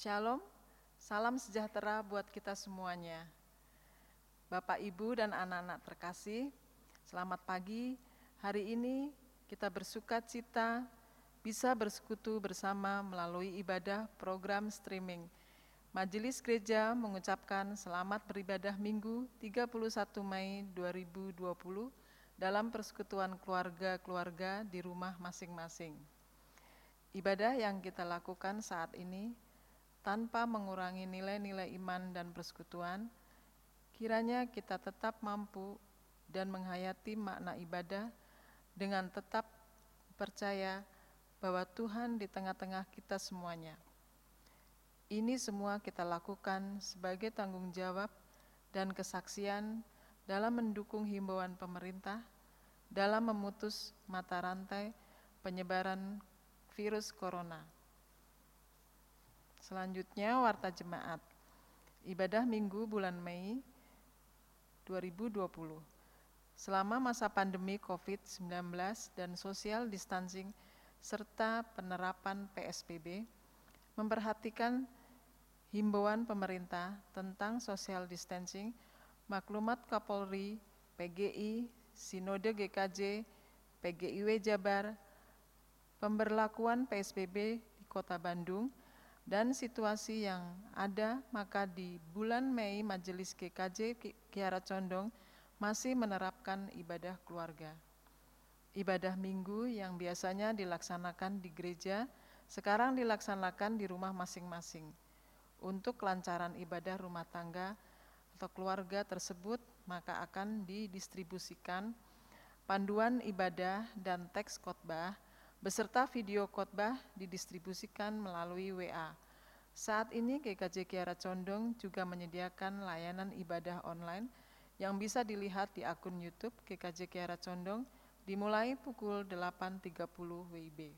Shalom, salam sejahtera buat kita semuanya. Bapak, Ibu, dan anak-anak terkasih, selamat pagi. Hari ini kita bersuka cita bisa bersekutu bersama melalui ibadah program streaming. Majelis Gereja mengucapkan selamat beribadah Minggu 31 Mei 2020 dalam persekutuan keluarga-keluarga di rumah masing-masing. Ibadah yang kita lakukan saat ini tanpa mengurangi nilai-nilai iman dan persekutuan, kiranya kita tetap mampu dan menghayati makna ibadah dengan tetap percaya bahwa Tuhan di tengah-tengah kita semuanya. Ini semua kita lakukan sebagai tanggung jawab dan kesaksian dalam mendukung himbauan pemerintah dalam memutus mata rantai penyebaran virus corona. Selanjutnya, warta jemaat. Ibadah Minggu bulan Mei 2020. Selama masa pandemi COVID-19 dan social distancing serta penerapan PSBB, memperhatikan himbauan pemerintah tentang social distancing, maklumat Kapolri, PGI, Sinode GKJ, PGIW Jabar, pemberlakuan PSBB di Kota Bandung, dan situasi yang ada, maka di bulan Mei Majelis GKJ Kiara Condong masih menerapkan ibadah keluarga. Ibadah Minggu yang biasanya dilaksanakan di gereja, sekarang dilaksanakan di rumah masing-masing. Untuk kelancaran ibadah rumah tangga atau keluarga tersebut, maka akan didistribusikan panduan ibadah dan teks khotbah beserta video khotbah didistribusikan melalui WA. Saat ini GKJ Kiara Condong juga menyediakan layanan ibadah online yang bisa dilihat di akun YouTube GKJ Kiara Condong dimulai pukul 8.30 WIB.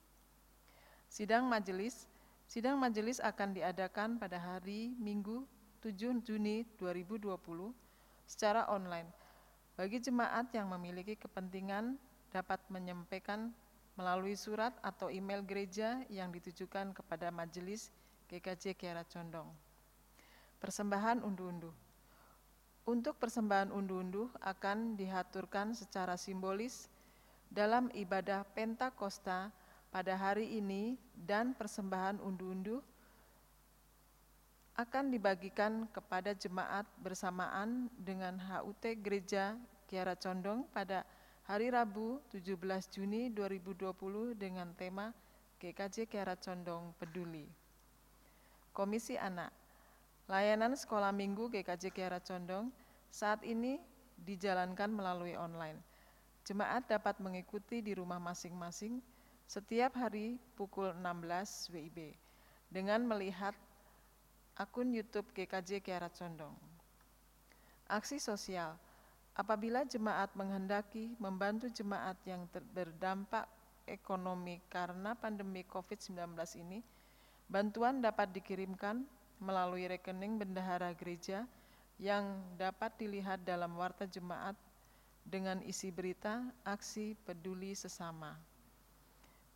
Sidang majelis akan diadakan pada hari Minggu 7 Juni 2020 secara online. Bagi jemaat yang memiliki kepentingan dapat menyampaikan melalui surat atau email gereja yang ditujukan kepada Majelis GKJ Kiara Condong. Persembahan unduh-unduh. Untuk persembahan unduh-unduh akan dihaturkan secara simbolis dalam ibadah Pentakosta pada hari ini, dan persembahan unduh-unduh akan dibagikan kepada jemaat bersamaan dengan HUT Gereja Kiara Condong pada hari Rabu 17 Juni 2020 dengan tema GKJ Kiara Condong Peduli. Komisi Anak. Layanan sekolah minggu GKJ Kiara Condong saat ini dijalankan melalui online. Jemaat dapat mengikuti di rumah masing-masing setiap hari pukul 16 WIB dengan melihat akun YouTube GKJ Kiara Condong. Aksi sosial. Apabila jemaat menghendaki membantu jemaat yang berdampak ekonomi karena pandemi COVID-19 ini, bantuan dapat dikirimkan melalui rekening bendahara gereja yang dapat dilihat dalam warta jemaat dengan isi berita aksi peduli sesama.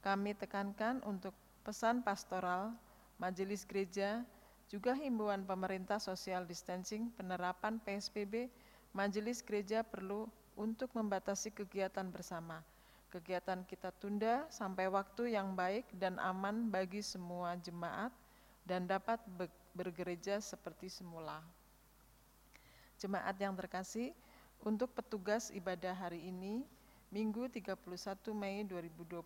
Kami tekankan untuk pesan pastoral Majelis Gereja, juga himbauan pemerintah social distancing, penerapan PSBB, Majelis Gereja perlu untuk membatasi kegiatan bersama. Kegiatan kita tunda sampai waktu yang baik dan aman bagi semua jemaat dan dapat bergereja seperti semula. Jemaat yang terkasih, untuk petugas ibadah hari ini, Minggu 31 Mei 2020,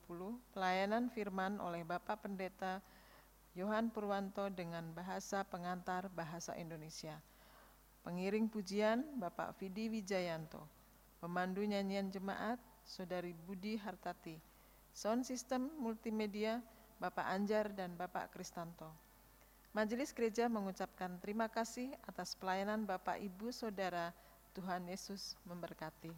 pelayanan firman oleh Bapak Pendeta Yohan Purwanto dengan bahasa pengantar bahasa Indonesia. Pengiring pujian Bapak Vidi Wijayanto. Pemandu nyanyian jemaat Saudari Budi Hartati. Sound system multimedia Bapak Anjar dan Bapak Kristanto. Majelis Gereja mengucapkan terima kasih atas pelayanan Bapak Ibu Saudara. Tuhan Yesus memberkati.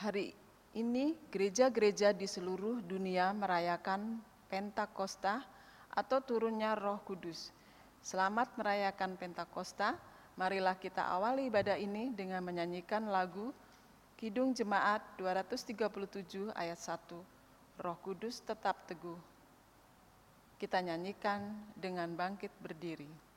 Hari ini gereja-gereja di seluruh dunia merayakan Pentakosta atau turunnya Roh Kudus. Selamat merayakan Pentakosta. Marilah kita awali ibadah ini dengan menyanyikan lagu Kidung Jemaat 237 ayat 1. Roh Kudus tetap teguh. Kita nyanyikan dengan bangkit berdiri.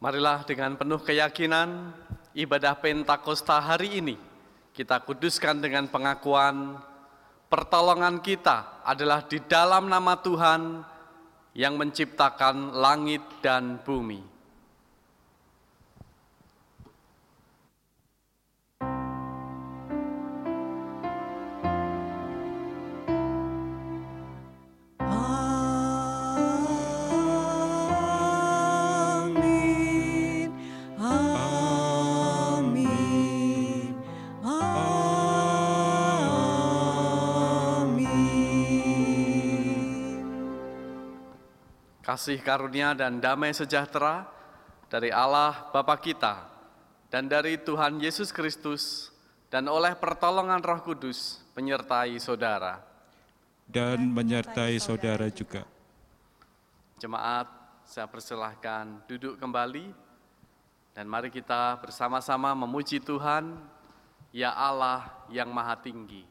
Marilah dengan penuh keyakinan ibadah Pentakosta hari ini kita kuduskan dengan pengakuan pertolongan kita adalah di dalam nama Tuhan yang menciptakan langit dan bumi. Kasih karunia dan damai sejahtera dari Allah Bapa kita dan dari Tuhan Yesus Kristus dan oleh pertolongan Roh Kudus menyertai saudara. Dan menyertai saudara juga. Jemaat, saya persilahkan duduk kembali dan mari kita bersama-sama memuji Tuhan, ya Allah yang Maha Tinggi.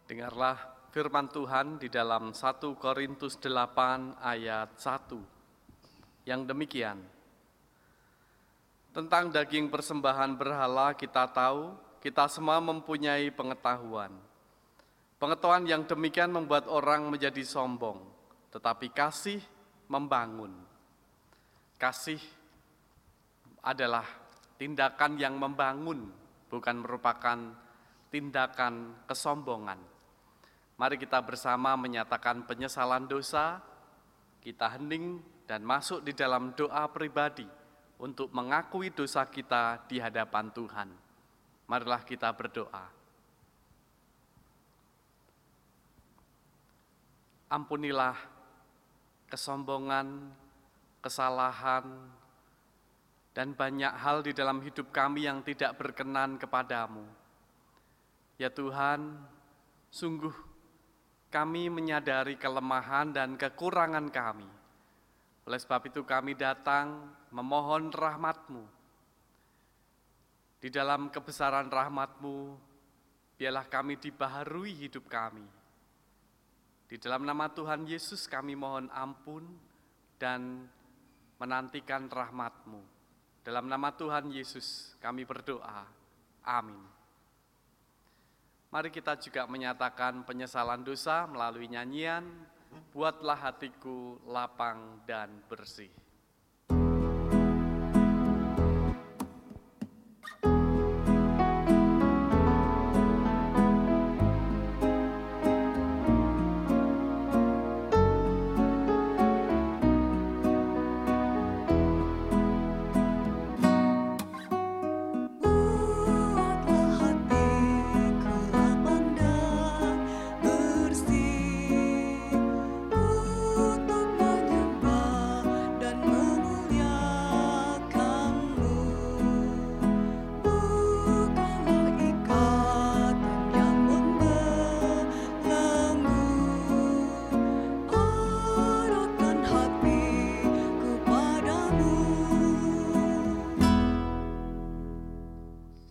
Dengarlah firman Tuhan di dalam 1 Korintus 8 ayat 1 yang demikian. Tentang daging persembahan berhala kita tahu, kita semua mempunyai pengetahuan. Pengetahuan yang demikian membuat orang menjadi sombong, tetapi kasih membangun. Kasih adalah tindakan yang membangun, bukan merupakan tindakan kesombongan. Mari kita bersama menyatakan penyesalan dosa, kita hening dan masuk di dalam doa pribadi untuk mengakui dosa kita di hadapan Tuhan. Marilah kita berdoa. Ampunilah kesombongan, kesalahan, dan banyak hal di dalam hidup kami yang tidak berkenan kepadamu. Ya Tuhan, sungguh Kami menyadari kelemahan dan kekurangan kami. Oleh sebab itu kami datang memohon rahmat-Mu. Di dalam kebesaran rahmat-Mu, biarlah kami dibaharui hidup kami. Di dalam nama Tuhan Yesus kami mohon ampun dan menantikan rahmat-Mu. Dalam nama Tuhan Yesus kami berdoa. Amin. Mari kita juga menyatakan penyesalan dosa melalui nyanyian, Buatlah hatiku lapang dan bersih.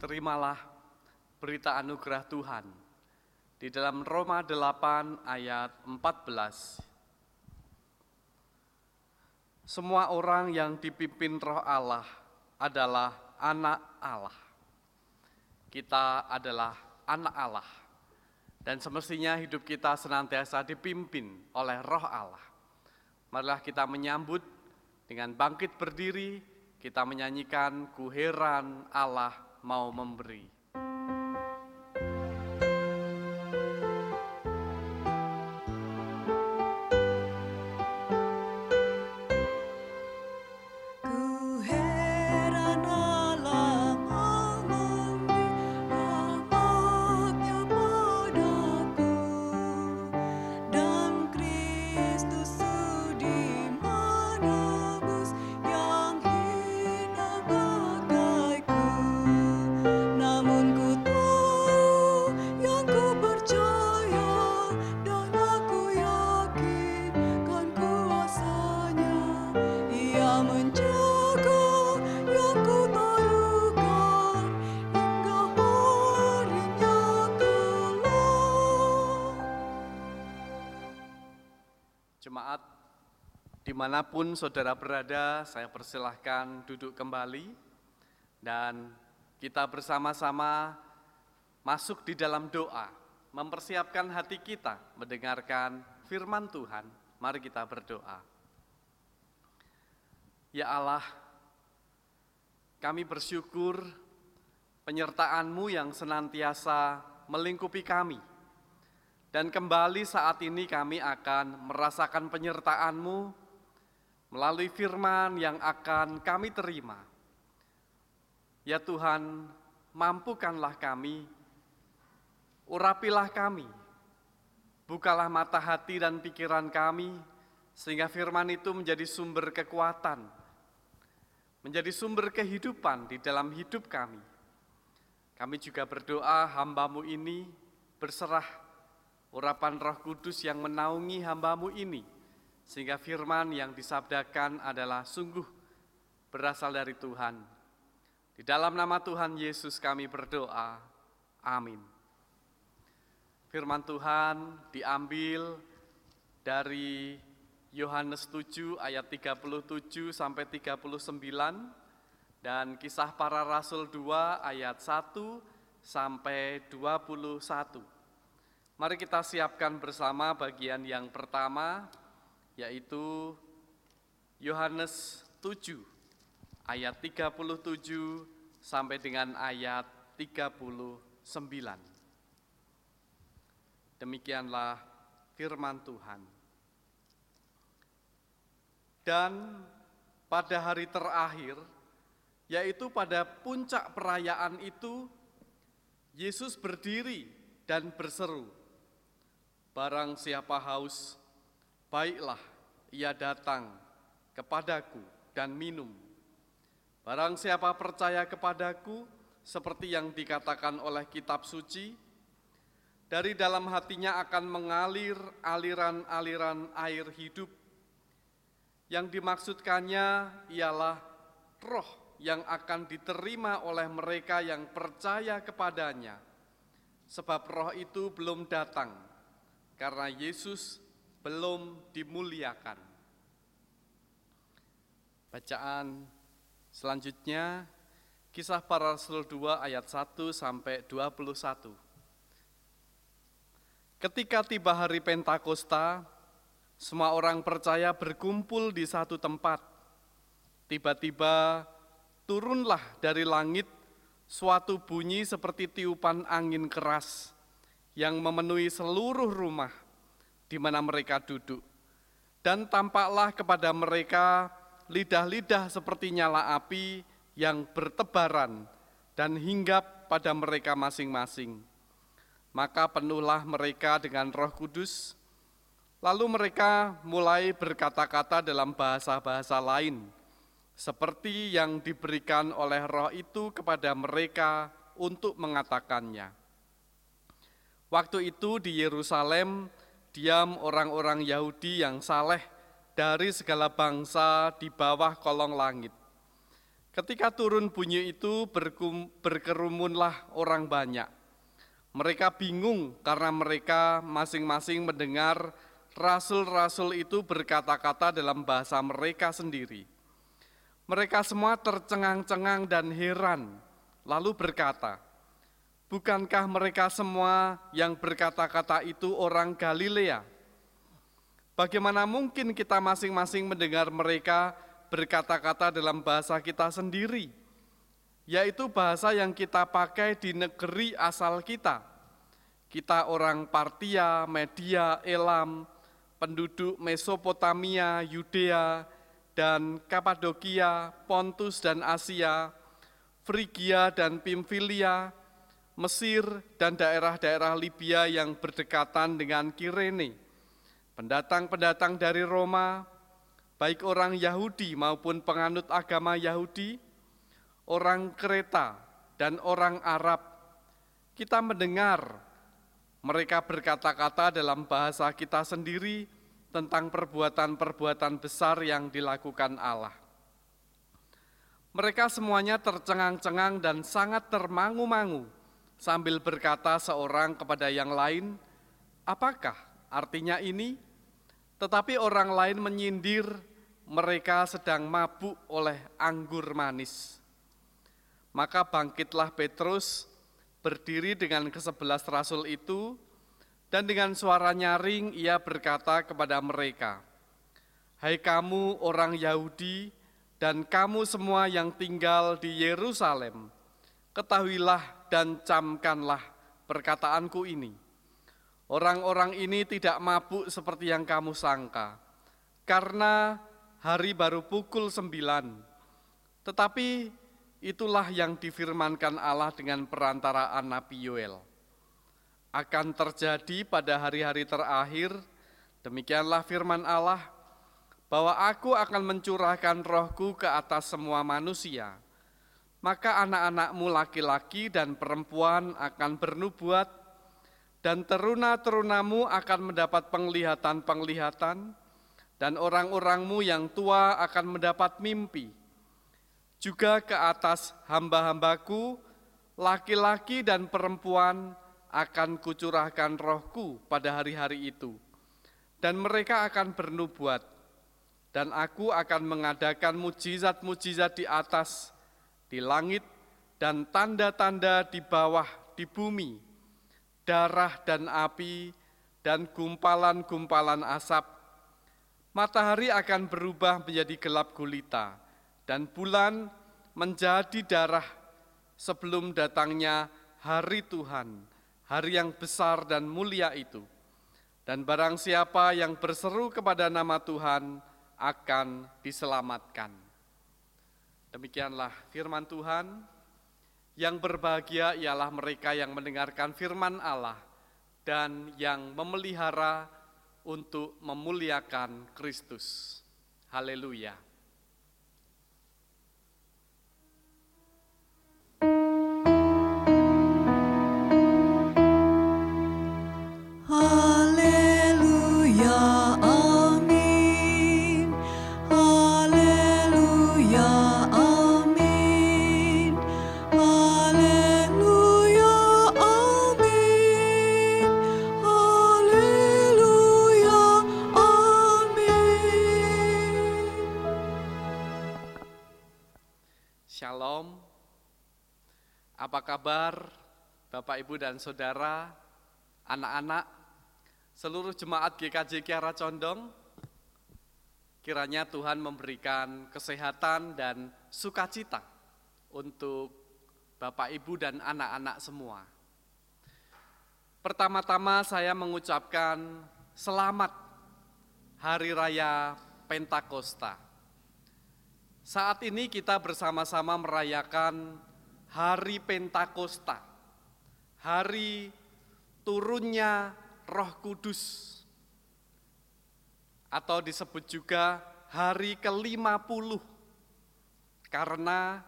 Terimalah berita anugerah Tuhan di dalam Roma 8 ayat 14. Semua orang yang dipimpin Roh Allah adalah anak Allah. Kita adalah anak Allah dan semestinya hidup kita senantiasa dipimpin oleh Roh Allah. Marilah kita menyambut dengan bangkit berdiri, kita menyanyikan Ku heran Allah mau memberi. Jemaat, dimanapun saudara berada, saya persilahkan duduk kembali dan kita bersama-sama masuk di dalam doa, mempersiapkan hati kita mendengarkan firman Tuhan. Mari kita berdoa. Ya Allah, kami bersyukur penyertaan-Mu yang senantiasa melingkupi kami. Dan kembali saat ini kami akan merasakan penyertaan-Mu melalui firman yang akan kami terima. Ya Tuhan, mampukanlah kami, urapilah kami, bukalah mata hati dan pikiran kami, sehingga firman itu menjadi sumber kekuatan, menjadi sumber kehidupan di dalam hidup kami. Kami juga berdoa hamba-Mu ini berserah urapan Roh Kudus yang menaungi hamba-Mu ini, sehingga firman yang disabdakan adalah sungguh berasal dari Tuhan. Di dalam nama Tuhan Yesus kami berdoa, amin. Firman Tuhan diambil dari Yohanes 7 ayat 37 sampai 39 dan Kisah Para Rasul 2 ayat 1 sampai 21. Mari kita siapkan bersama bagian yang pertama, yaitu Yohanes 7 ayat 37 sampai dengan ayat 39. Demikianlah firman Tuhan. Dan pada hari terakhir, yaitu pada puncak perayaan itu, Yesus berdiri dan berseru, "Barang siapa haus, baiklah ia datang kepadaku dan minum. Barang siapa percaya kepadaku, seperti yang dikatakan oleh kitab suci, Dari dalam hatinya akan mengalir aliran-aliran air hidup. Yang dimaksudkannya ialah roh yang akan diterima oleh mereka yang percaya kepadanya. Sebab roh itu belum datang, karena Yesus belum dimuliakan. Bacaan selanjutnya, Kisah Para Rasul 2 ayat 1 sampai 21. Ketika tiba hari Pentakosta, semua orang percaya berkumpul di satu tempat. Tiba-tiba turunlah dari langit suatu bunyi seperti tiupan angin keras yang memenuhi seluruh rumah di mana mereka duduk. Dan tampaklah kepada mereka lidah-lidah seperti nyala api yang bertebaran dan hinggap pada mereka masing-masing. Maka penuhlah mereka dengan Roh Kudus, lalu mereka mulai berkata-kata dalam bahasa-bahasa lain, seperti yang diberikan oleh Roh itu kepada mereka untuk mengatakannya. Waktu itu di Yerusalem diam orang-orang Yahudi yang saleh dari segala bangsa di bawah kolong langit. Ketika turun bunyi itu berkerumunlah orang banyak. Mereka bingung karena mereka masing-masing mendengar rasul-rasul itu berkata-kata dalam bahasa mereka sendiri. Mereka semua tercengang-cengang dan heran, lalu berkata, "Bukankah mereka semua yang berkata-kata itu orang Galilea? Bagaimana mungkin kita masing-masing mendengar mereka berkata-kata dalam bahasa kita sendiri, yaitu bahasa yang kita pakai di negeri asal kita. Kita orang Partia, Media, Elam, penduduk Mesopotamia, Yudea, dan Kapadokia, Pontus dan Asia, Frigia dan Pamfilia, Mesir dan daerah-daerah Libya yang berdekatan dengan Kirene, pendatang-pendatang dari Roma, baik orang Yahudi maupun penganut agama Yahudi, orang Kreta dan orang Arab. Kita mendengar mereka berkata-kata dalam bahasa kita sendiri tentang perbuatan-perbuatan besar yang dilakukan Allah." Mereka semuanya tercengang-cengang dan sangat termangu-mangu sambil berkata seorang kepada yang lain, "Apakah artinya ini?" Tetapi orang lain menyindir, mereka sedang mabuk oleh anggur manis. Maka bangkitlah Petrus, berdiri dengan ke-11 rasul itu, dan dengan suara nyaring ia berkata kepada mereka, "Hai kamu orang Yahudi dan kamu semua yang tinggal di Yerusalem, ketahuilah dan camkanlah perkataanku ini. Orang-orang ini tidak mabuk seperti yang kamu sangka, karena hari baru pukul 9. Tetapi itulah yang difirmankan Allah dengan perantaraan Nabi Yoel. Akan terjadi pada hari-hari terakhir, demikianlah firman Allah, bahwa aku akan mencurahkan rohku ke atas semua manusia. Maka anak-anakmu laki-laki dan perempuan akan bernubuat, dan teruna-terunamu akan mendapat penglihatan-penglihatan, dan orang-orangmu yang tua akan mendapat mimpi. Juga ke atas hamba-hambaku, laki-laki dan perempuan, akan kucurahkan rohku pada hari-hari itu, dan mereka akan bernubuat, dan aku akan mengadakan mujizat-mujizat di atas, di langit, dan tanda-tanda di bawah, di bumi, darah dan api, dan gumpalan-gumpalan asap. Matahari akan berubah menjadi gelap gulita, dan bulan menjadi darah sebelum datangnya hari Tuhan, hari yang besar dan mulia itu. Dan barang siapa yang berseru kepada nama Tuhan akan diselamatkan." Demikianlah firman Tuhan. Yang berbahagia ialah mereka yang mendengarkan firman Allah dan yang memelihara untuk memuliakan Kristus. Haleluya. Apa kabar Bapak, Ibu, dan Saudara, anak-anak, seluruh jemaat GKJ Kiara Condong? Kiranya Tuhan memberikan kesehatan dan sukacita untuk Bapak, Ibu, dan anak-anak semua. Pertama-tama saya mengucapkan selamat Hari Raya Pentakosta. Saat ini kita bersama-sama merayakan Hari Pentakosta, hari turunnya Roh Kudus, atau disebut juga hari ke-50, karena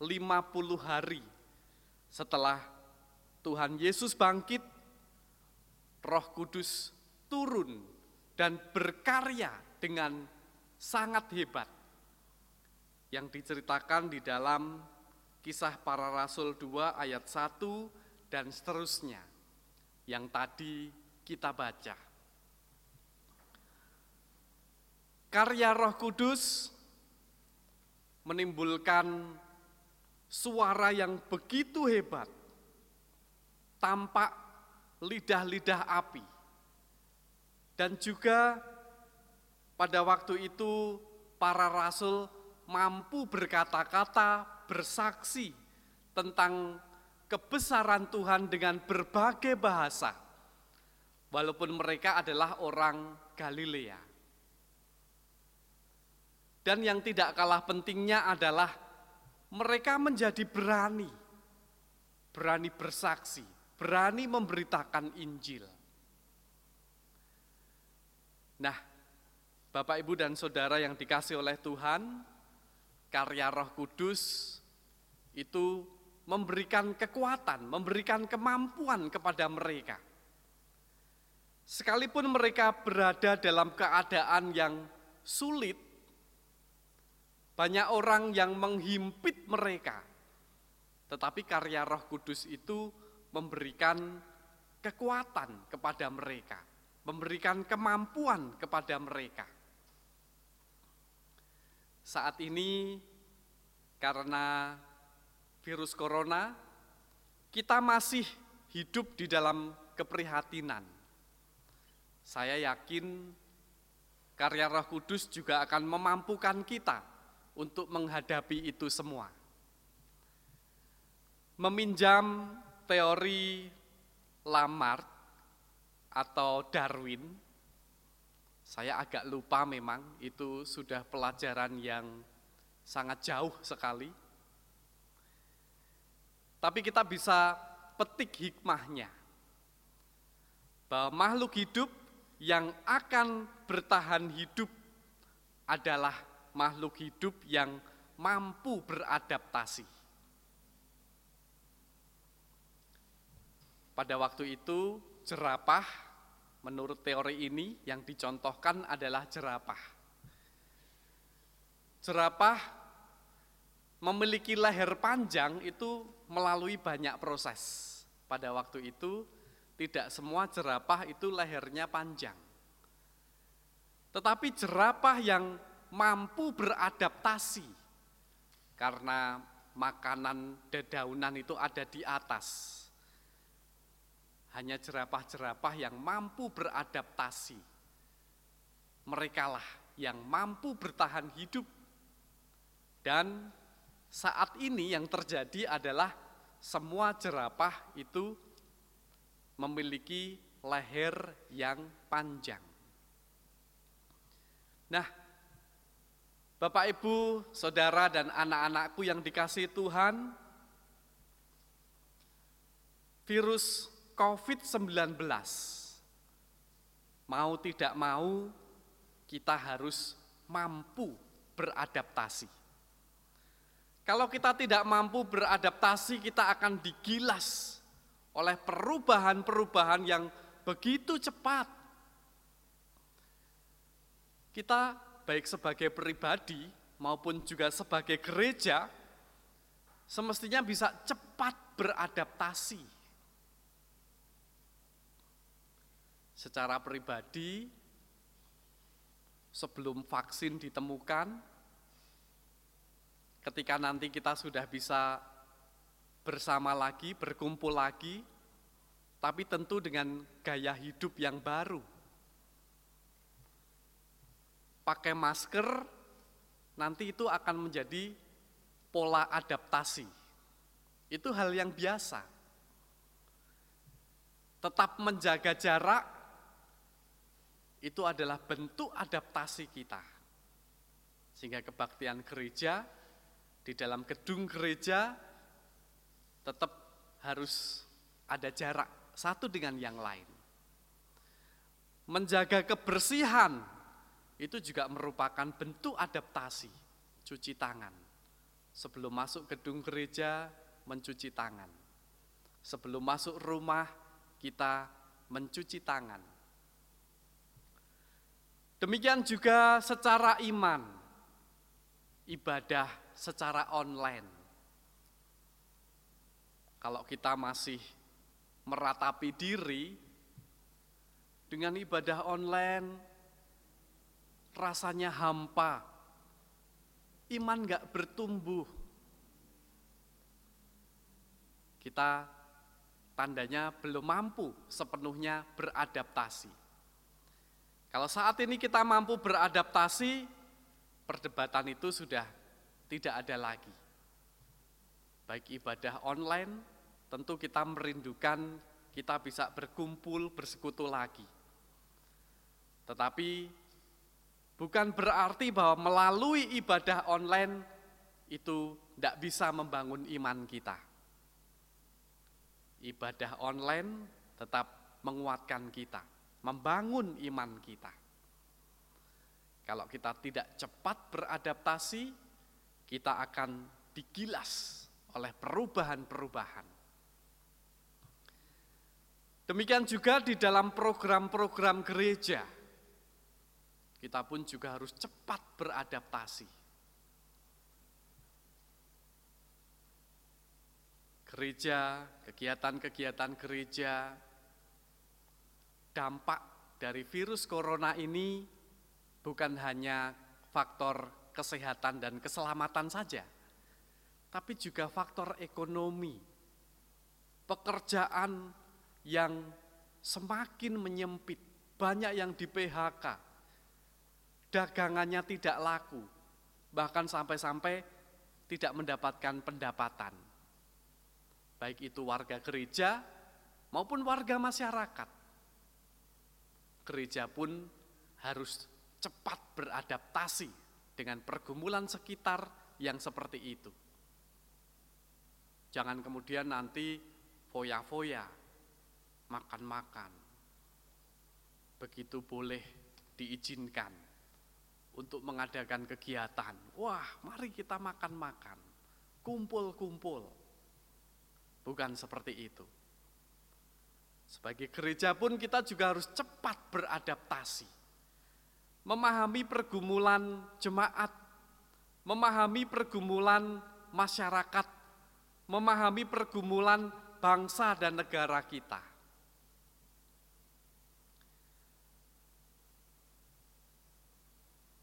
50 hari setelah Tuhan Yesus bangkit, Roh Kudus turun dan berkarya dengan sangat hebat, yang diceritakan di dalam Kisah Para Rasul 2 ayat 1 dan seterusnya yang tadi kita baca. Karya Roh Kudus menimbulkan suara yang begitu hebat, tampak lidah-lidah api. Dan juga pada waktu itu para rasul mampu berkata-kata, bersaksi tentang kebesaran Tuhan dengan berbagai bahasa, walaupun mereka adalah orang Galilea. Dan yang tidak kalah pentingnya adalah mereka menjadi berani bersaksi, berani memberitakan Injil. Nah, Bapak, Ibu, dan Saudara yang dikasihi oleh Tuhan, karya Roh Kudus itu memberikan kekuatan, memberikan kemampuan kepada mereka. Sekalipun mereka berada dalam keadaan yang sulit, banyak orang yang menghimpit mereka, tetapi karya Roh Kudus itu memberikan kekuatan kepada mereka, memberikan kemampuan kepada mereka. Saat ini karena virus corona, kita masih hidup di dalam keprihatinan. Saya yakin karya Roh Kudus juga akan memampukan kita untuk menghadapi itu semua. Meminjam teori Lamarck atau Darwin, saya agak lupa memang, itu sudah pelajaran yang sangat jauh sekali. Tapi kita bisa petik hikmahnya, bahwa makhluk hidup yang akan bertahan hidup adalah makhluk hidup yang mampu beradaptasi. Pada waktu itu, jerapah, menurut teori ini yang dicontohkan adalah jerapah. Jerapah memiliki leher panjang itu melalui banyak proses. Pada waktu itu tidak semua jerapah itu lehernya panjang. Tetapi jerapah yang mampu beradaptasi karena makanan dedaunan itu ada di atas. Hanya jerapah-jerapah yang mampu beradaptasi. Merekalah yang mampu bertahan hidup. Dan saat ini yang terjadi adalah semua jerapah itu memiliki leher yang panjang. Nah, Bapak, Ibu, Saudara, dan anak-anakku yang dikasihi Tuhan, virus COVID-19, mau tidak mau kita harus mampu beradaptasi. Kalau kita tidak mampu beradaptasi, kita akan digilas oleh perubahan-perubahan yang begitu cepat. Kita baik sebagai pribadi maupun juga sebagai gereja semestinya bisa cepat beradaptasi. Secara pribadi, sebelum vaksin ditemukan, ketika nanti kita sudah bisa bersama lagi, berkumpul lagi, tapi tentu dengan gaya hidup yang baru. Pakai masker, nanti itu akan menjadi pola adaptasi. Itu hal yang biasa. Tetap menjaga jarak, itu adalah bentuk adaptasi kita. Sehingga kebaktian gereja, di dalam gedung gereja, tetap harus ada jarak satu dengan yang lain. Menjaga kebersihan, itu juga merupakan bentuk adaptasi. Cuci tangan. Sebelum masuk gedung gereja, mencuci tangan. Sebelum masuk rumah, kita mencuci tangan. Demikian juga secara iman, ibadah secara online. Kalau kita masih meratapi diri dengan ibadah online, rasanya hampa, iman gak bertumbuh. Kita tandanya belum mampu sepenuhnya beradaptasi. Kalau saat ini kita mampu beradaptasi, perdebatan itu sudah tidak ada lagi. Baik ibadah online, tentu kita merindukan kita bisa berkumpul, bersekutu lagi. Tetapi bukan berarti bahwa melalui ibadah online itu tidak bisa membangun iman kita. Ibadah online tetap menguatkan kita, membangun iman kita. Kalau kita tidak cepat beradaptasi, kita akan digilas oleh perubahan-perubahan. Demikian juga di dalam program-program gereja, kita pun juga harus cepat beradaptasi. Gereja, kegiatan-kegiatan gereja, dampak dari virus corona ini bukan hanya faktor kesehatan dan keselamatan saja, tapi juga faktor ekonomi, pekerjaan yang semakin menyempit, banyak yang di PHK, dagangannya tidak laku, bahkan sampai-sampai tidak mendapatkan pendapatan. Baik itu warga gereja maupun warga masyarakat. Gereja pun harus cepat beradaptasi dengan pergumulan sekitar yang seperti itu. Jangan kemudian nanti foya-foya, makan-makan, begitu boleh diizinkan untuk mengadakan kegiatan. Wah, mari kita makan-makan, kumpul-kumpul. Bukan seperti itu. Sebagai gereja pun kita juga harus cepat beradaptasi. Memahami pergumulan jemaat, memahami pergumulan masyarakat, memahami pergumulan bangsa dan negara kita.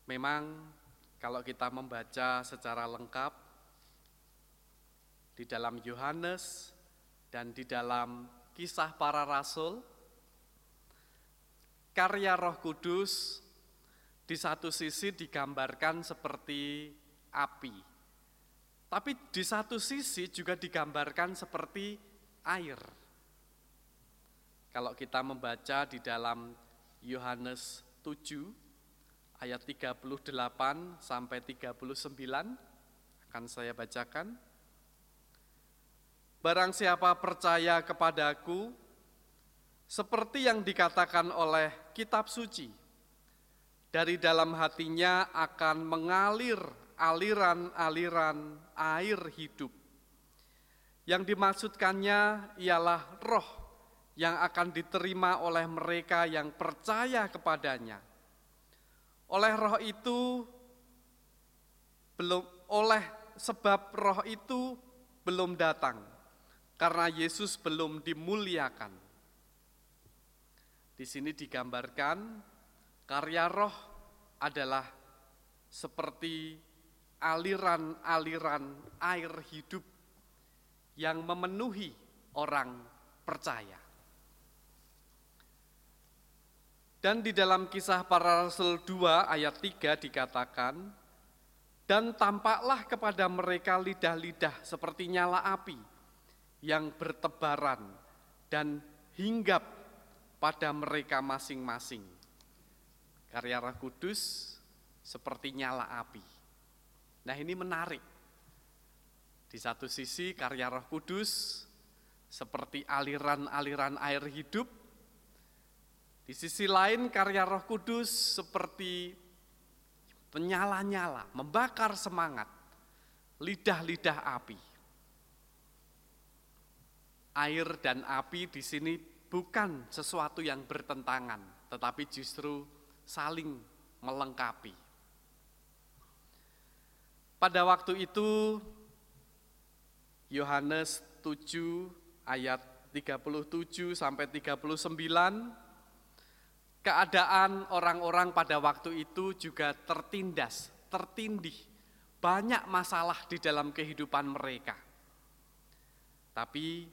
Memang kalau kita membaca secara lengkap di dalam Yohanes dan di dalam Kisah Para Rasul, karya Roh Kudus di satu sisi digambarkan seperti api, tapi di satu sisi juga digambarkan seperti air. Kalau kita membaca di dalam Yohanes 7 ayat 38 sampai 39 akan saya bacakan. Barang siapa percaya kepadaku, seperti yang dikatakan oleh kitab suci, dari dalam hatinya akan mengalir aliran-aliran air hidup. Yang dimaksudkannya ialah roh yang akan diterima oleh mereka yang percaya kepadanya. Oleh roh itu sebab roh itu belum datang, karena Yesus belum dimuliakan. Di sini digambarkan karya roh adalah seperti aliran-aliran air hidup yang memenuhi orang percaya. Dan di dalam Kisah Para Rasul 2 ayat 3 dikatakan, dan tampaklah kepada mereka lidah-lidah seperti nyala api yang bertebaran dan hinggap pada mereka masing-masing. Karya Roh Kudus seperti nyala api. Nah, ini menarik. Di satu sisi karya Roh Kudus seperti aliran-aliran air hidup. Di sisi lain karya Roh Kudus seperti penyala-nyala, membakar semangat, lidah-lidah api. Air dan api di sini bukan sesuatu yang bertentangan, tetapi justru saling melengkapi. Pada waktu itu, Yohanes 7 ayat 37 sampai 39, keadaan orang-orang pada waktu itu juga tertindas, tertindih, banyak masalah di dalam kehidupan mereka. Tapi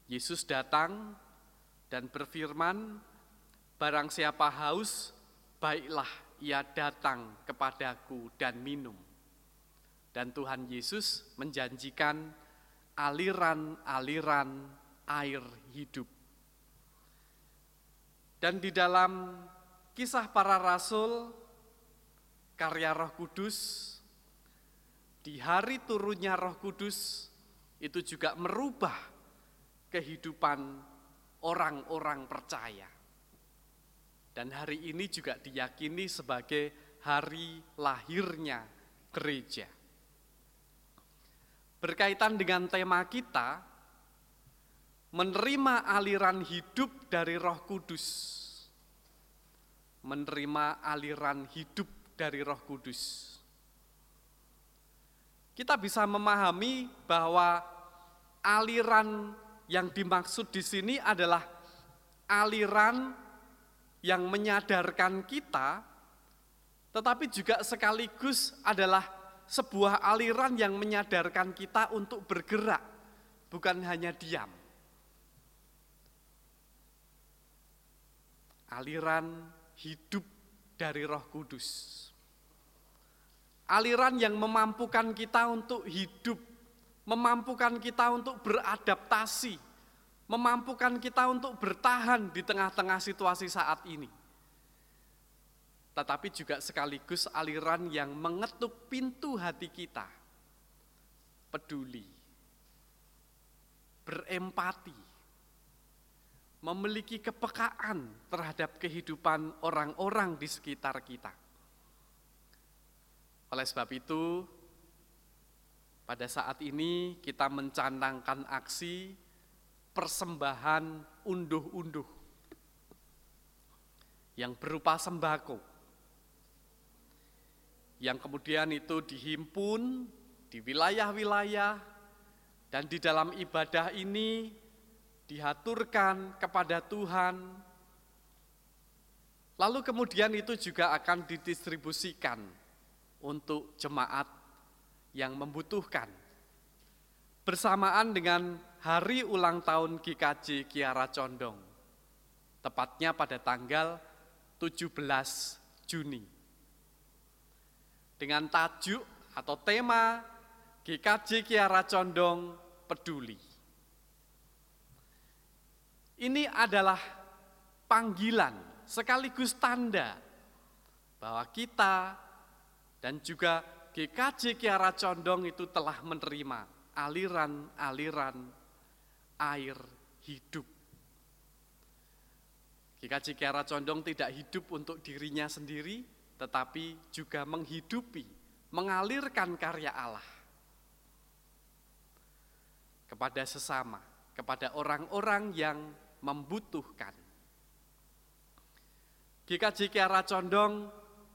Yesus datang dan berfirman, barang siapa haus, baiklah ia datang kepadaku dan minum. Dan Tuhan Yesus menjanjikan aliran-aliran air hidup. Dan di dalam Kisah Para Rasul, karya Roh Kudus, di hari turunnya Roh Kudus, itu juga merubah kehidupan orang-orang percaya. Dan hari ini juga diyakini sebagai hari lahirnya gereja. Berkaitan dengan tema kita, menerima aliran hidup dari Roh Kudus. Menerima aliran hidup dari Roh Kudus. Kita bisa memahami bahwa aliran yang dimaksud di sini adalah aliran yang menyadarkan kita, tetapi juga sekaligus adalah sebuah aliran yang menyadarkan kita untuk bergerak, bukan hanya diam. Aliran hidup dari Roh Kudus. Aliran yang memampukan kita untuk hidup, memampukan kita untuk beradaptasi, memampukan kita untuk bertahan di tengah-tengah situasi saat ini. Tetapi juga sekaligus aliran yang mengetuk pintu hati kita, peduli, berempati, memiliki kepekaan terhadap kehidupan orang-orang di sekitar kita. Oleh sebab itu, pada saat ini kita mencanangkan aksi persembahan unduh-unduh yang berupa sembako, yang kemudian itu dihimpun di wilayah-wilayah, dan di dalam ibadah ini dihaturkan kepada Tuhan, lalu kemudian itu juga akan didistribusikan untuk jemaat yang membutuhkan, bersamaan dengan hari ulang tahun GKJ Kiara Condong, tepatnya pada tanggal 17 Juni. Dengan tajuk atau tema GKJ Kiara Condong Peduli. Ini adalah panggilan sekaligus tanda bahwa kita dan juga GKJ Kiara Condong itu telah menerima aliran-aliran air hidup. GKJ Kiara Condong tidak hidup untuk dirinya sendiri, tetapi juga menghidupi, mengalirkan karya Allah kepada sesama, kepada orang-orang yang membutuhkan. GKJ Kiara Condong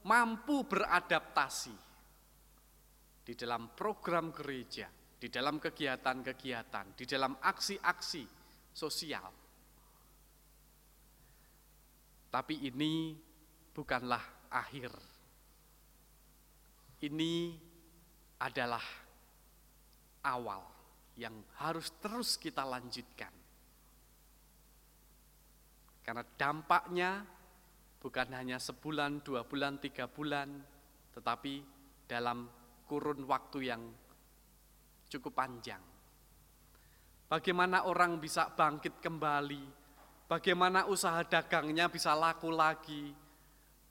mampu beradaptasi di dalam program gereja, di dalam kegiatan-kegiatan, di dalam aksi-aksi sosial. Tapi ini bukanlah akhir. Ini adalah awal yang harus terus kita lanjutkan. Karena dampaknya bukan hanya sebulan, 2 bulan, 3 bulan, tetapi dalam kurun waktu yang cukup panjang. Bagaimana orang bisa bangkit kembali, bagaimana usaha dagangnya bisa laku lagi,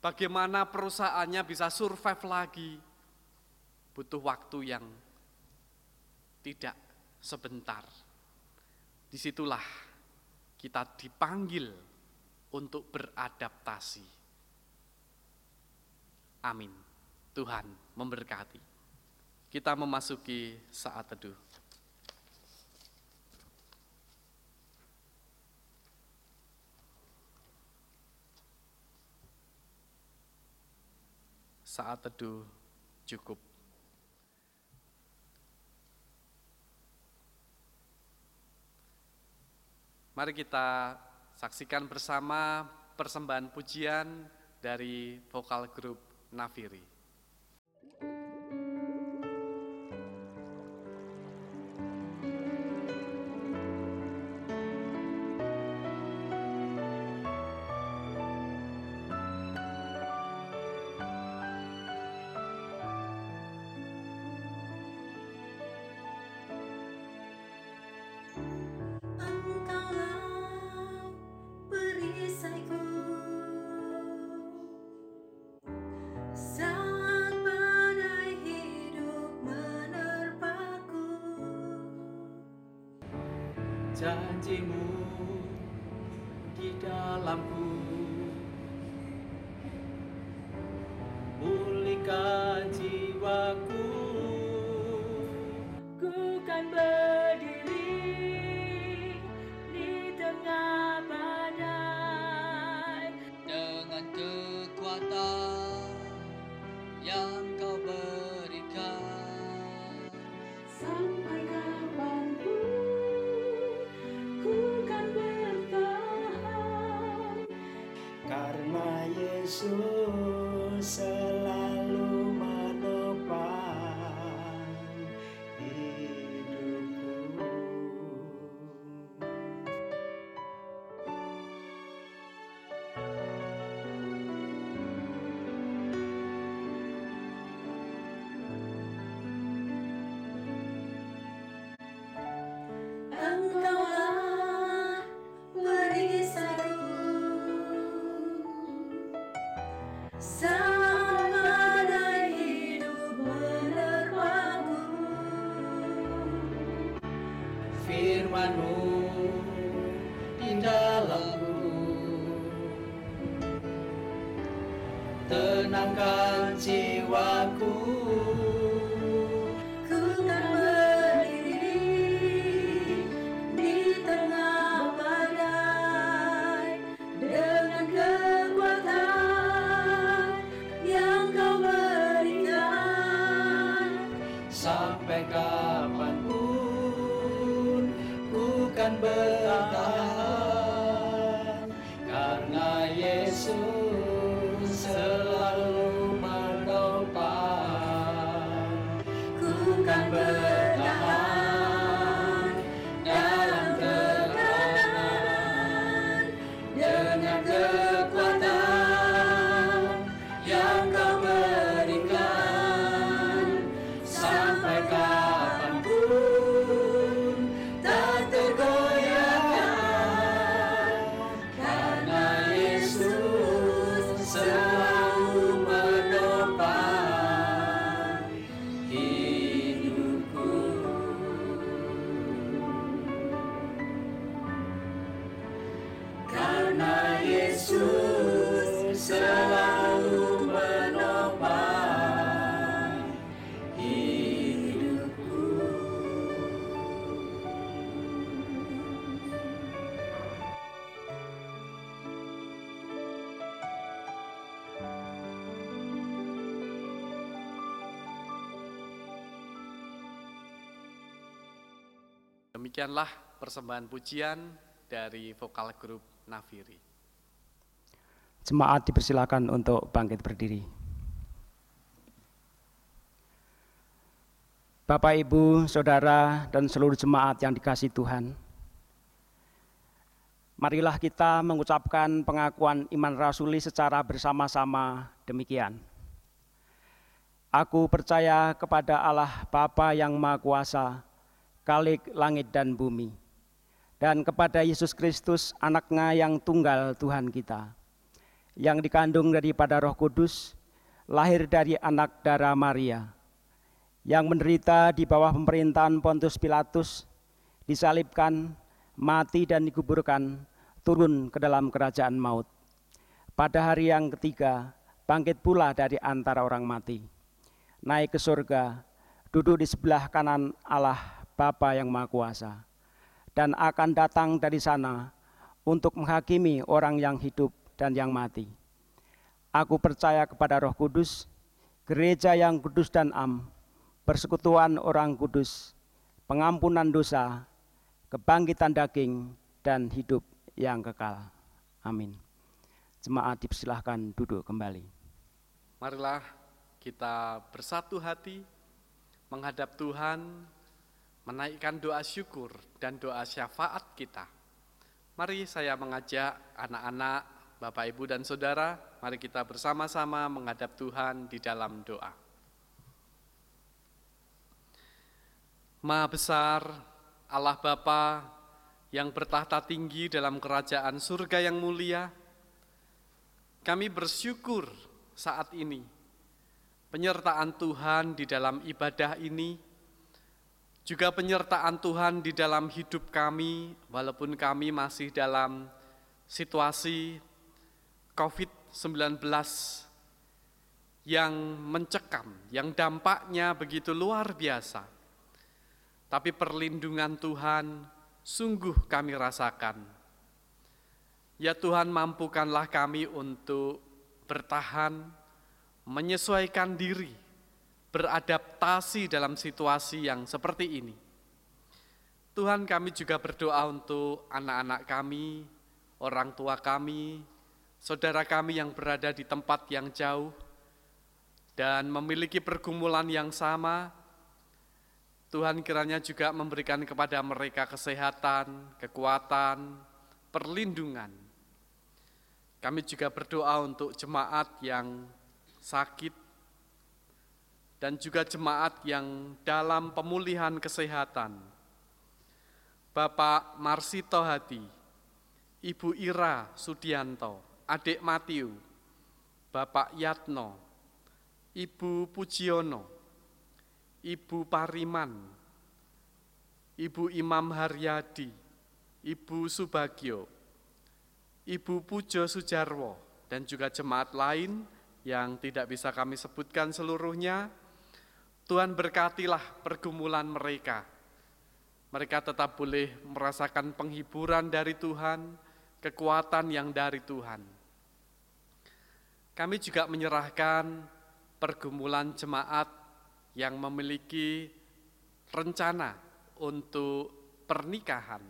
bagaimana perusahaannya bisa survive lagi, butuh waktu yang tidak sebentar. Disitulah kita dipanggil untuk beradaptasi. Amin. Tuhan memberkati. Kita memasuki saat teduh. Saat teduh cukup. Mari kita saksikan bersama persembahan pujian dari vokal grup Nafiri. Janjimu di dalamku, pulihkan jiwaku. Ku kan berdiri di tengah badai dengan kekuatan yang Kau berikan. Sampai kapanpun karena Yesus selalu menopang hidupku. Engkaulah perisaiku, sang badai hidup menerpaku. Firman-Mu di dalamku, tenangkan jiwaku. Ku kan berdiri di tengah badai dengan kekuatan yang Kau berikan. Sampai kapanpun ku kan bertahan, karena Yesus selalu menopang. Ku kan bertahan dalam tekanan dengan kekuatan yang Kau berikan. Sampai kapanpun tak tergoyahkan, karena Yesus selalu menopang hidupku. Karena Yesus selalu menopang hidupku. Demikianlah persembahan pujian dari vokal grup Nafiri. Jemaat dipersilakan untuk bangkit berdiri. Bapak, Ibu, Saudara, dan seluruh jemaat yang dikasihi Tuhan. Marilah kita mengucapkan pengakuan iman rasuli secara bersama-sama demikian. Aku percaya kepada Allah Bapa yang Maha Kuasa, Khalik langit dan bumi, dan kepada Yesus Kristus, Anak-Nya yang tunggal Tuhan kita, yang dikandung daripada Roh Kudus, lahir dari anak darah Maria, yang menderita di bawah pemerintahan Pontius Pilatus, disalibkan, mati dan dikuburkan, turun ke dalam kerajaan maut. Pada hari yang ketiga, bangkit pula dari antara orang mati, naik ke surga, duduk di sebelah kanan Allah Bapa yang Maha Kuasa, dan akan datang dari sana untuk menghakimi orang yang hidup dan yang mati. Aku percaya kepada Roh Kudus, gereja yang kudus dan am, persekutuan orang kudus, pengampunan dosa, kebangkitan daging, dan hidup yang kekal. Amin. Jemaat dipersilahkan duduk kembali. Marilah kita bersatu hati menghadap Tuhan, menaikkan doa syukur dan doa syafaat kita. Mari saya mengajak anak-anak, Bapak, Ibu, dan Saudara, mari kita bersama-sama menghadap Tuhan di dalam doa. Maha besar, Allah Bapa yang bertahta tinggi dalam kerajaan surga yang mulia, kami bersyukur saat ini penyertaan Tuhan di dalam ibadah ini, juga penyertaan Tuhan di dalam hidup kami, walaupun kami masih dalam situasi COVID-19 yang mencekam, yang dampaknya begitu luar biasa. Tapi perlindungan Tuhan sungguh kami rasakan. Ya Tuhan, mampukanlah kami untuk bertahan, menyesuaikan diri, beradaptasi dalam situasi yang seperti ini. Tuhan, kami juga berdoa untuk anak-anak kami, orang tua kami, saudara kami yang berada di tempat yang jauh dan memiliki pergumulan yang sama. Tuhan kiranya juga memberikan kepada mereka kesehatan, kekuatan, perlindungan. Kami juga berdoa untuk jemaat yang sakit dan juga jemaat yang dalam pemulihan kesehatan. Bapak Marsito Hadi, Ibu Ira Sudianto, Adik Matiu, Bapak Yatno, Ibu Pujiono, Ibu Pariman, Ibu Imam Haryadi, Ibu Subagio, Ibu Pujo Sujarwo, dan juga jemaat lain yang tidak bisa kami sebutkan seluruhnya. Tuhan berkatilah pergumulan mereka. Mereka tetap boleh merasakan penghiburan dari Tuhan, kekuatan yang dari Tuhan. Kami juga menyerahkan pergumulan jemaat yang memiliki rencana untuk pernikahan,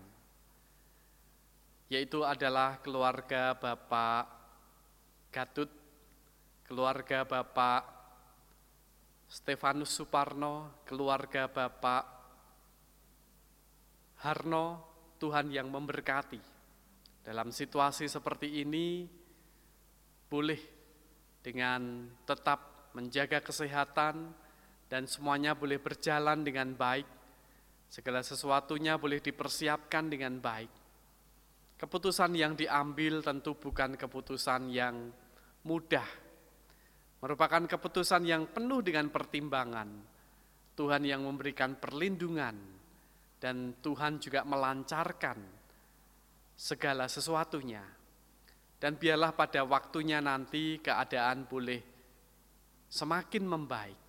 yaitu adalah keluarga Bapak Gatut, keluarga Bapak Stefanus Suparno, keluarga Bapak Harno. Tuhan yang memberkati. Dalam situasi seperti ini, boleh dengan tetap menjaga kesehatan, dan semuanya boleh berjalan dengan baik, segala sesuatunya boleh dipersiapkan dengan baik. Keputusan yang diambil tentu bukan keputusan yang mudah, merupakan keputusan yang penuh dengan pertimbangan. Tuhan yang memberikan perlindungan, dan Tuhan juga melancarkan segala sesuatunya. Dan biarlah pada waktunya nanti keadaan boleh semakin membaik.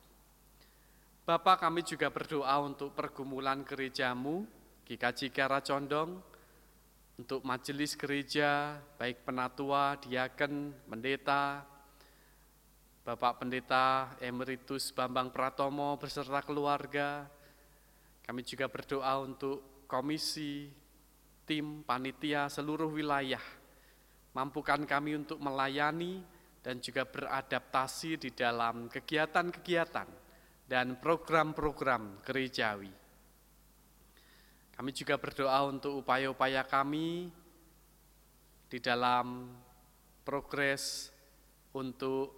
Bapak, kami juga berdoa untuk pergumulan gerejamu, GKJ Kiara Condong, untuk majelis gereja, baik penatua, diaken, pendeta, Bapak Pendeta Emeritus Bambang Pratomo beserta keluarga. Kami juga berdoa untuk komisi, tim, panitia seluruh wilayah. Mampukan kami untuk melayani dan juga beradaptasi di dalam kegiatan-kegiatan dan program-program gerejawi. Kami juga berdoa untuk upaya-upaya kami di dalam progres untuk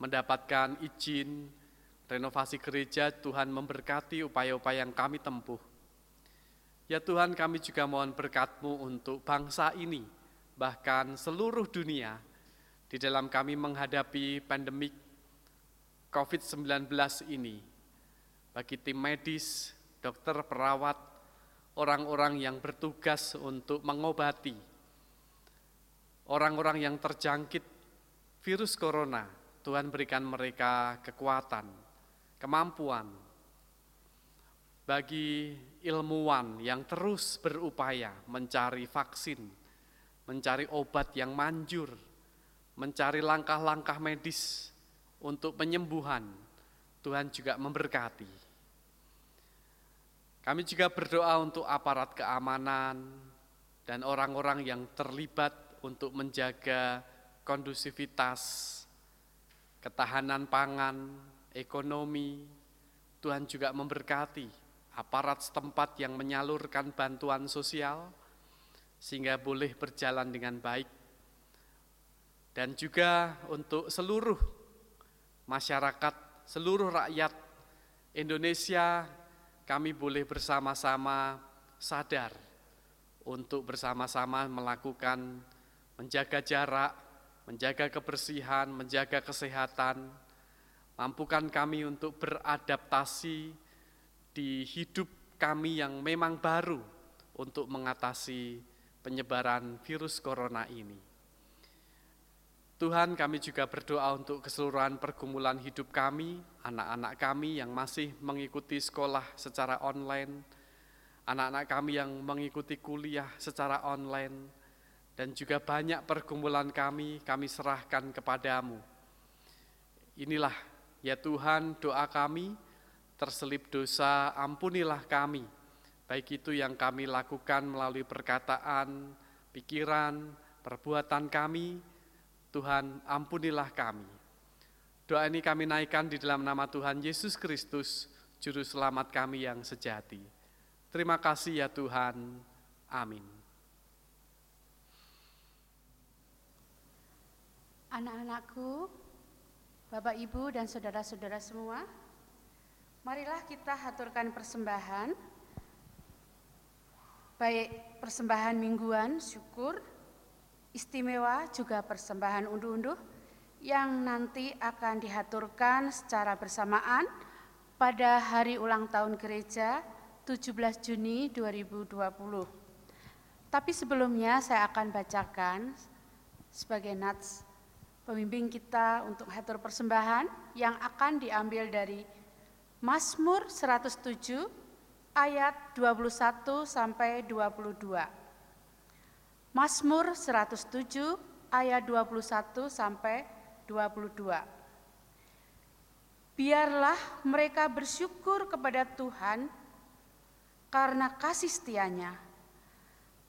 mendapatkan izin renovasi gereja. Tuhan memberkati upaya-upaya yang kami tempuh. Ya Tuhan, kami juga mohon berkat-Mu untuk bangsa ini, bahkan seluruh dunia, di dalam kami menghadapi pandemik COVID-19 ini. Bagi tim medis, dokter, perawat, orang-orang yang bertugas untuk mengobati orang-orang yang terjangkit virus corona, Tuhan berikan mereka kekuatan, kemampuan. Bagi ilmuwan yang terus berupaya mencari vaksin, mencari obat yang manjur, mencari langkah-langkah medis untuk penyembuhan, Tuhan juga memberkati. Kami juga berdoa untuk aparat keamanan dan orang-orang yang terlibat untuk menjaga kondusivitas, ketahanan pangan, ekonomi. Tuhan juga memberkati aparat setempat yang menyalurkan bantuan sosial sehingga boleh berjalan dengan baik. Dan juga untuk seluruh masyarakat, seluruh rakyat Indonesia, kami boleh bersama-sama sadar untuk bersama-sama melakukan menjaga jarak, menjaga kebersihan, menjaga kesehatan. Mampukan kami untuk beradaptasi di hidup kami yang memang baru untuk mengatasi penyebaran virus corona ini. Tuhan, kami juga berdoa untuk keseluruhan pergumulan hidup kami, anak-anak kami yang masih mengikuti sekolah secara online, anak-anak kami yang mengikuti kuliah secara online, dan juga banyak pergumulan kami serahkan kepadamu. Inilah ya Tuhan doa kami, terselip dosa ampunilah kami, baik itu yang kami lakukan melalui perkataan, pikiran, perbuatan kami. Tuhan, ampunilah kami. Doa ini kami naikkan di dalam nama Tuhan Yesus Kristus, Juru Selamat kami yang sejati. Terima kasih ya Tuhan. Amin. Anak-anakku, Bapak, Ibu, dan saudara-saudara semua, marilah kita haturkan persembahan, baik persembahan mingguan, syukur, istimewa, juga persembahan unduh-unduh yang nanti akan dihaturkan secara bersamaan pada hari ulang tahun gereja 17 Juni 2020. Tapi sebelumnya saya akan bacakan sebagai nats pembimbing kita untuk hatur persembahan yang akan diambil dari Mazmur 107 ayat 21 sampai 22. Mazmur 107 ayat 21 sampai 22. Biarlah mereka bersyukur kepada Tuhan karena kasih setia-Nya,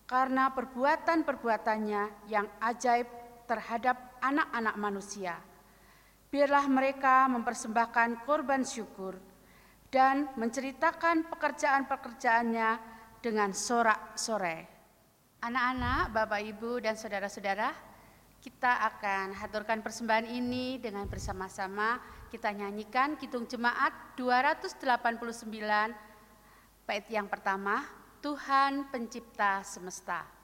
karena perbuatan-perbuatannya yang ajaib terhadap anak-anak manusia. Biarlah mereka mempersembahkan korban syukur dan menceritakan pekerjaan-pekerjaannya dengan sorak-sorai. Anak-anak, Bapak, Ibu, dan saudara-saudara, kita akan haturkan persembahan ini dengan bersama-sama. Kita nyanyikan Kidung Jemaat 289, bait yang pertama, Tuhan Pencipta Semesta.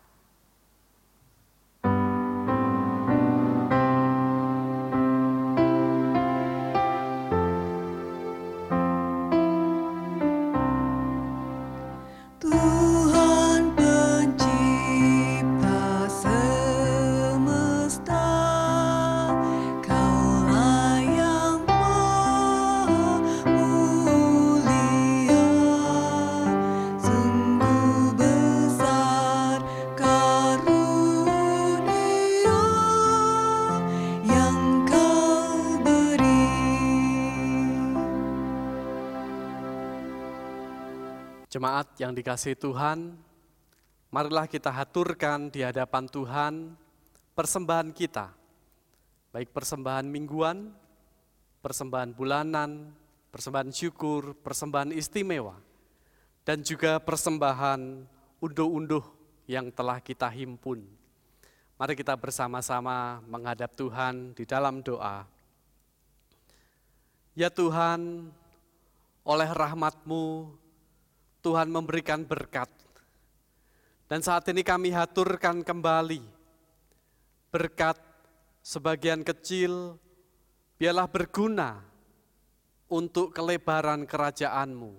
Jemaat yang dikasihi Tuhan, marilah kita haturkan di hadapan Tuhan persembahan kita, baik persembahan mingguan, persembahan bulanan, persembahan syukur, persembahan istimewa, dan juga persembahan unduh-unduh yang telah kita himpun. Mari kita bersama-sama menghadap Tuhan di dalam doa. Ya Tuhan, oleh rahmat-Mu, Tuhan memberikan berkat. Dan saat ini kami haturkan kembali berkat sebagian kecil, biarlah berguna untuk kelebaran kerajaan-Mu,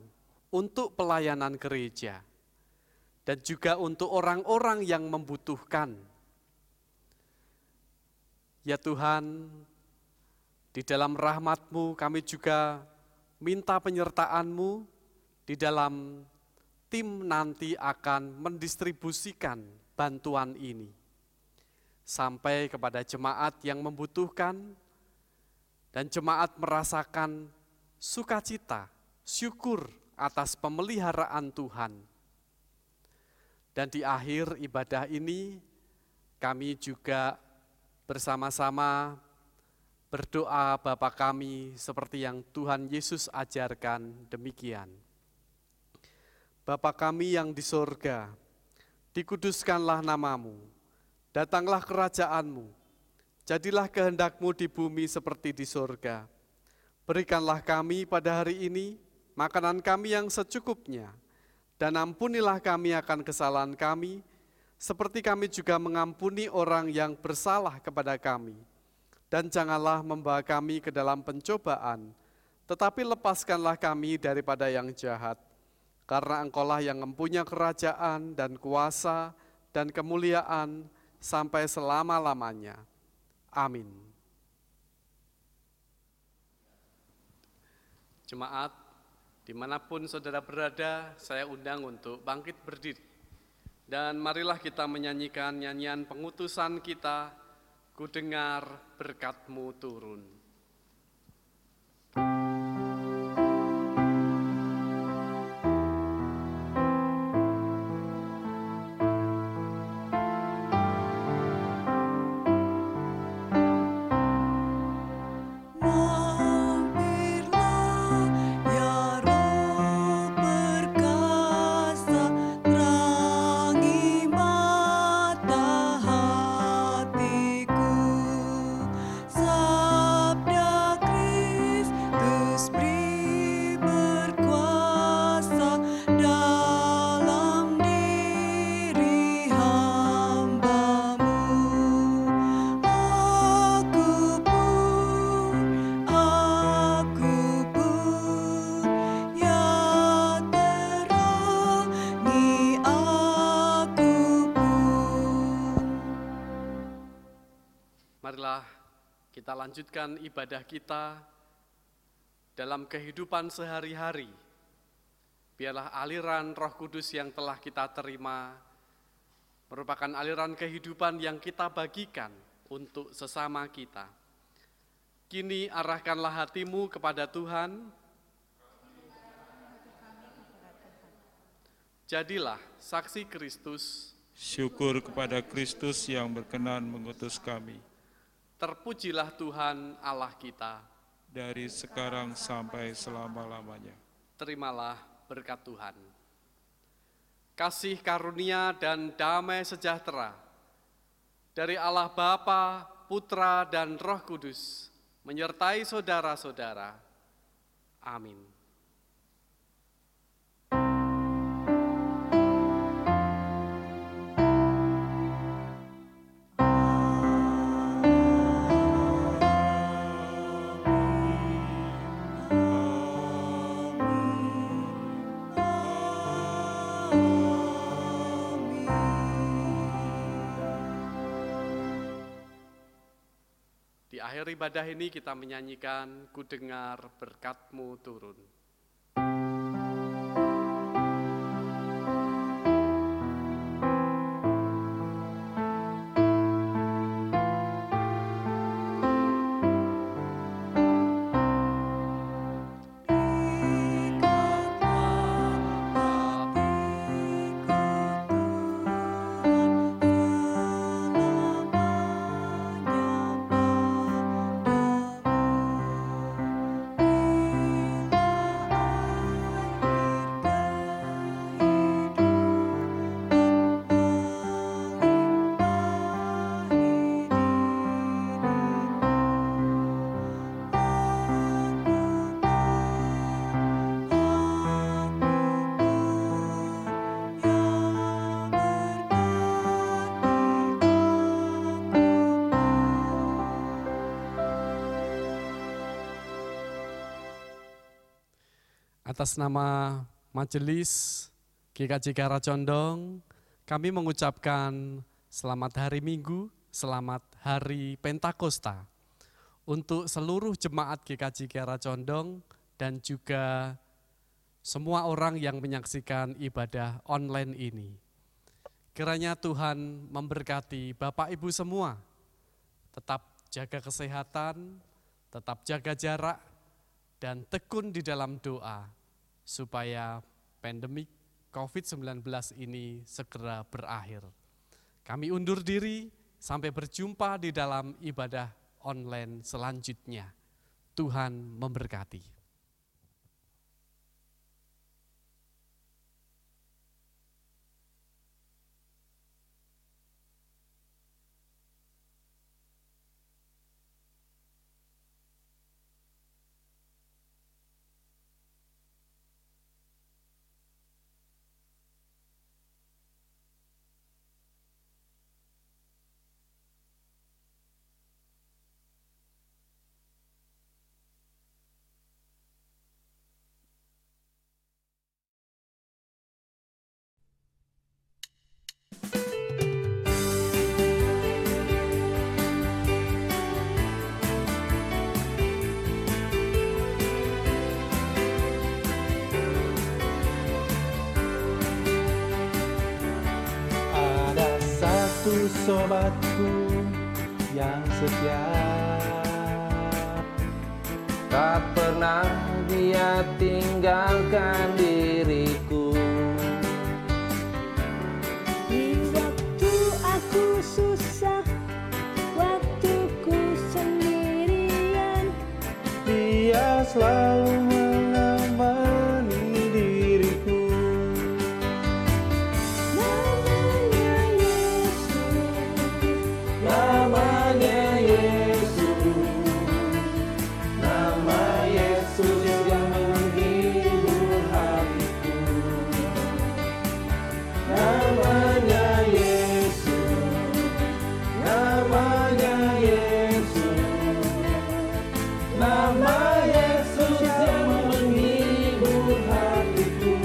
untuk pelayanan gereja, dan juga untuk orang-orang yang membutuhkan. Ya Tuhan, di dalam rahmat-Mu kami juga minta penyertaan-Mu di dalam tim nanti akan mendistribusikan bantuan ini sampai kepada jemaat yang membutuhkan, dan jemaat merasakan sukacita, syukur atas pemeliharaan Tuhan. Dan di akhir ibadah ini kami juga bersama-sama berdoa Bapa kami seperti yang Tuhan Yesus ajarkan demikian. Bapa kami yang di sorga, dikuduskanlah namamu, datanglah kerajaan-Mu, jadilah kehendak-Mu di bumi seperti di sorga. Berikanlah kami pada hari ini makanan kami yang secukupnya, dan ampunilah kami akan kesalahan kami, seperti kami juga mengampuni orang yang bersalah kepada kami. Dan janganlah membawa kami ke dalam pencobaan, tetapi lepaskanlah kami daripada yang jahat. Karena Engkaulah yang mempunyai kerajaan dan kuasa dan kemuliaan sampai selama-lamanya. Amin. Jemaat, dimanapun saudara berada, saya undang untuk bangkit berdiri. Dan marilah kita menyanyikan nyanyian pengutusan kita, Ku dengar berkat-Mu turun. Marilah kita lanjutkan ibadah kita dalam kehidupan sehari-hari. Biarlah aliran Roh Kudus yang telah kita terima merupakan aliran kehidupan yang kita bagikan untuk sesama kita. Kini arahkanlah hatimu kepada Tuhan. Jadilah saksi Kristus. Syukur kepada Kristus yang berkenan mengutus kami. Terpujilah Tuhan Allah kita. Dari sekarang sampai selama-lamanya. Terimalah berkat Tuhan. Kasih karunia dan damai sejahtera dari Allah Bapa, Putra, dan Roh Kudus menyertai saudara-saudara. Amin. Di akhir ibadah ini kita menyanyikan Ku dengar berkat-Mu turun. Atas nama Majelis GKJ Kiara Condong, kami mengucapkan selamat hari Minggu, selamat hari Pentakosta untuk seluruh jemaat GKJ Kiara Condong dan juga semua orang yang menyaksikan ibadah online ini. Kiranya Tuhan memberkati Bapak Ibu semua, tetap jaga kesehatan, tetap jaga jarak, dan tekun di dalam doa supaya pandemi COVID-19 ini segera berakhir. Kami undur diri, sampai berjumpa di dalam ibadah online selanjutnya. Tuhan memberkati. Sobatku yang setia, tak pernah dia tinggalkan diriku. Di waktu aku susah, waktuku sendirian, dia selalu menemani diriku. Namanya Yesus, nama Yesus yang menghibur hatiku. Namanya Yesus, namanya Yesus, nama Yesus yang menghibur hatiku.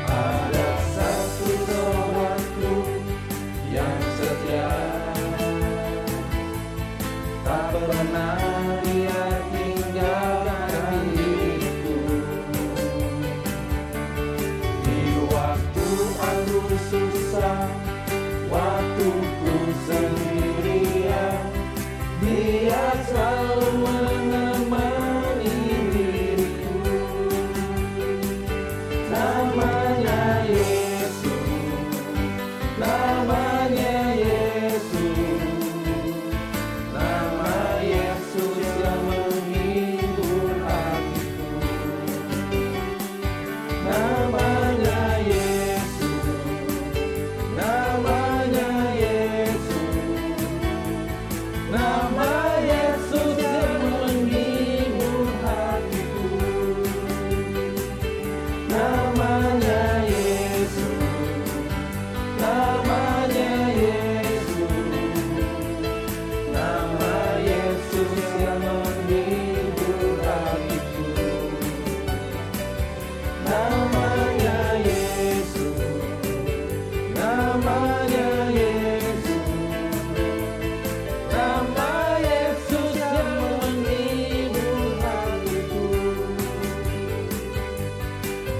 Ada satu sobatku yang setia, tak pernah dia tinggalkan diriku. Di waktu aku susah, waktuku sendirian, dia selalu menemani diriku. Namanya Yesus, namanya Yesus, nama Yesus yang menghibur hatiku. Namanya Yesus, namanya Yesus, nama Yesus yang menghibur hatiku. Namanya Yesus, namanya Yesus, nama Yesus yang menghibur hatiku. Namanya Yesus, namanya Yesus, nama Yesus yang menghibur hatiku.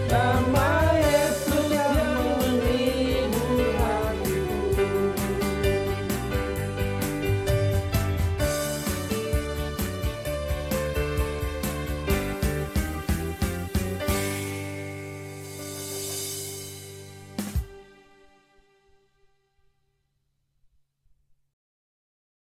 Nama